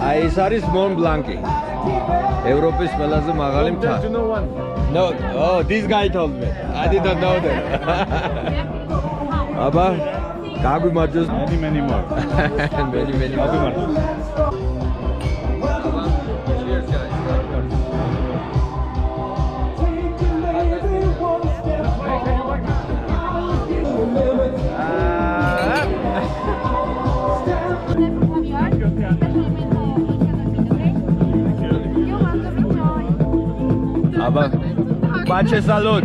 აი ეს არის Mont Blanc-ი. ევროპის ყველაზე მაღალი მთა. You know one. No, oh, this guy told me. I didn't know that. აბა, გაგვიმარჯოს. Many more. many. გაგვიმარჯოს. Cheers guys. Aba, pace salut!